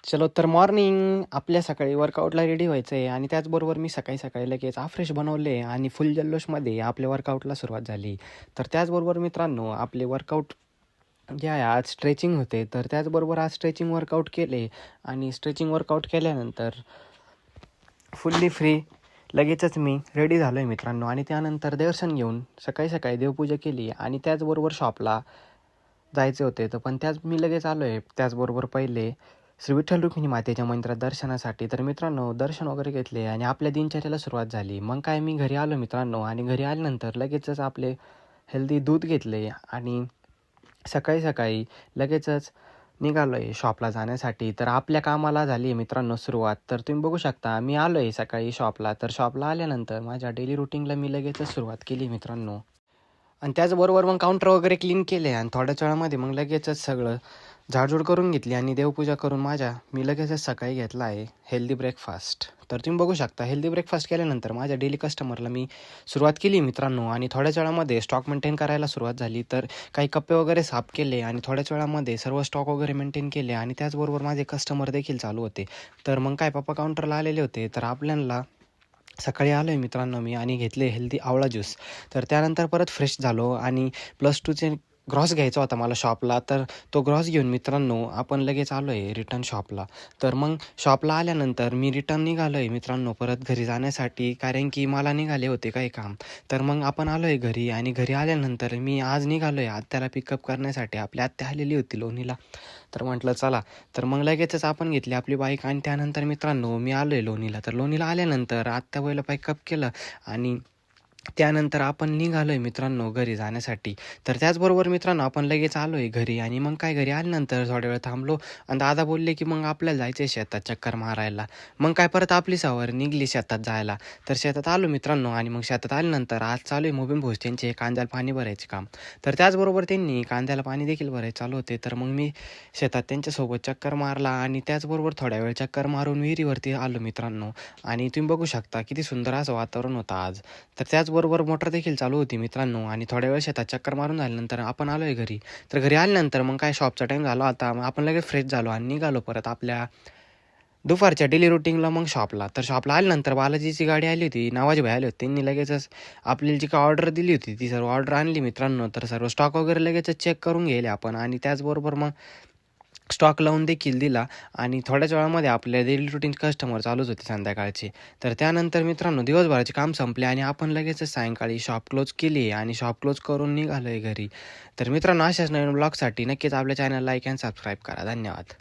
चलो तर मॉर्निंग आपल्या सकाळी वर्कआउटला रेडी व्हायचं आहे आणि त्याचबरोबर मी सकाळी लगेच फ्रेश बनवले आणि फुल जल्लोषमध्ये आपल्या वर्कआउटला सुरुवात झाली. तर त्याचबरोबर मित्रांनो आपले वर्कआउट जे आहे आज स्ट्रेचिंग होते. तर त्याचबरोबर आज स्ट्रेचिंग वर्कआउट केले आणि स्ट्रेचिंग वर्कआउट केल्यानंतर फुल्ली फ्री लगेचच मी रेडी झालो आहे मित्रांनो आणि त्यानंतर दर्शन घेऊन सकाळी देवपूजा केली आणि त्याचबरोबर शॉपला जायचे होते. तर पण मी लगेच आलो आहे. त्याचबरोबर पहिले श्री विठ्ठल रुक्मिणी मातेच्या मंदिरात दर्शनासाठी. तर मित्रांनो दर्शन वगैरे घेतले आणि आपल्या दिनचर्याला सुरुवात झाली. मग काय मी घरी आलो मित्रांनो आणि घरी आल्यानंतर लगेचच आपले हेल्दी दूध घेतले आणि सकाळी लगेचच निघालो आहे शॉपला जाण्यासाठी. तर आपल्या कामाला झाली आहे मित्रांनो सुरुवात. तर तुम्ही बघू शकता मी आलो आहे सकाळी शॉपला. तर शॉपला आल्यानंतर माझ्या डेली रुटीनला मी लगेचच सुरुवात केली मित्रांनो. आणि त्याचबरोबर मग काउंटर वगैरे क्लीन केले आणि थोड्याच वेळामध्ये मग लगेचच सगळं झाडझूड करून घेतली आणि देवपूजा करून मी लगेचच सकाळी घेतला आहे हेल्दी ब्रेकफास्ट. तर तुम्ही बघू शकता हेल्दी ब्रेकफास्ट केल्यानंतर माझ्या डेली कस्टमरला मी सुरुवात केली मित्रांनो आणि थोड्याच वेळामध्ये स्टॉक मेंटेन करायला सुरुवात झाली. तर काही कप्पे वगैरे साफ केले आणि थोड्याच वेळामध्ये सर्व स्टॉक वगैरे मेंटेन केले आणि त्याचबरोबर माझे कस्टमर देखील चालू होते. तर मग काय पप्पा काउंटरला आलेले होते. तर आपल्याला सकाळी आलो आहे मित्रांनो मी आणि घेतले हेल्दी आवळा ज्यूस. तर त्यानंतर परत फ्रेश झालो आणि +2चे ग्रॉस घ्यायचा होता मला शॉपला. तर तो ग्रॉस घेऊन मित्रांनो आपण लगेच आलो आहे रिटर्न शॉपला. तर मग शॉपला आल्यानंतर मी रिटर्न निघालो आहे मित्रांनो परत घरी जाण्यासाठी, कारण की मला निघाले होते काही काम. तर मग आपण आलो आहे घरी आणि घरी आल्यानंतर मी आज निघालो आहे आत्याला पिकअप करण्यासाठी. आपली आत्या आलेली होती लोणीला. तर म्हटलं चला. तर मग लगेचच आपण घेतली आपली बाईक आणि त्यानंतर मित्रांनो मी आलो आहे लोणीला. तर लोणीला आल्यानंतर आत्या बैला पिकअप केलं आणि त्यानंतर आपण निघालो आहे मित्रांनो घरी जाण्यासाठी. तर त्याचबरोबर मित्रांनो आपण लगेच आलो आहे घरी आणि मग काय घरी आल्यानंतर थोड्या वेळ थांबलो आणि दादा बोलले की मग आपल्याला जायचं आहे शेतात चक्कर मारायला. मग काय परत आपली सवार निघली शेतात जायला. तर शेतात आलो मित्रांनो आणि मग शेतात आल्यानंतर आज चालू आहे मोबीन भाऊस त्यांचे कांद्याला पाणी भरायचे काम. तर त्याचबरोबर त्यांनी कांद्याला पाणी देखील भरायचं चालू होते. तर मग मी शेतात त्यांच्यासोबत चक्कर मारला आणि त्याचबरोबर थोड्या वेळ चक्कर मारून विहिरीवरती आलो मित्रांनो आणि तुम्ही बघू शकता किती सुंदर असं वातावरण होतं आज. तर त्याचबरोबर मोटर देखील चालू होती मित्रांनो आणि थोड्या वेळ शेतात चक्कर मारून झाल्यानंतर आपण आलो आहे घरी. तर घरी आल्यानंतर मग काय शॉपचा टाईम झाला होता. मग आपण लगेच फ्रेश झालो आणि निघालो परत आपल्या दुपारच्या डेली रुटीनला मग शॉपला. तर शॉपला आल्यानंतर बालाजीची गाडी आली होती, नावाजी भाई आले होते. त्यांनी लगेचच आपल्याला जी काय ऑर्डर दिली होती ती सर्व ऑर्डर आणली मित्रांनो. तर सर्व स्टॉक वगैरे लगेचच चेक करून गेले आपण आणि त्याचबरोबर मग स्टॉक लावून देखील दिला आणि थोड्याच वेळामध्ये आपल्या डेली रुटीन कस्टमर चालूच होते संध्याकाळचे. तर त्यानंतर मित्रांनो दिवसभराचे काम संपले आणि आपण लगेचच सायंकाळी शॉप क्लोज केली आणि शॉप क्लोज करून निघालो आहे घरी. तर मित्रांनो अशाच नवीन ब्लॉगसाठी नक्कीच आपल्या चॅनल लाईक अँड सबस्क्राईब करा. धन्यवाद.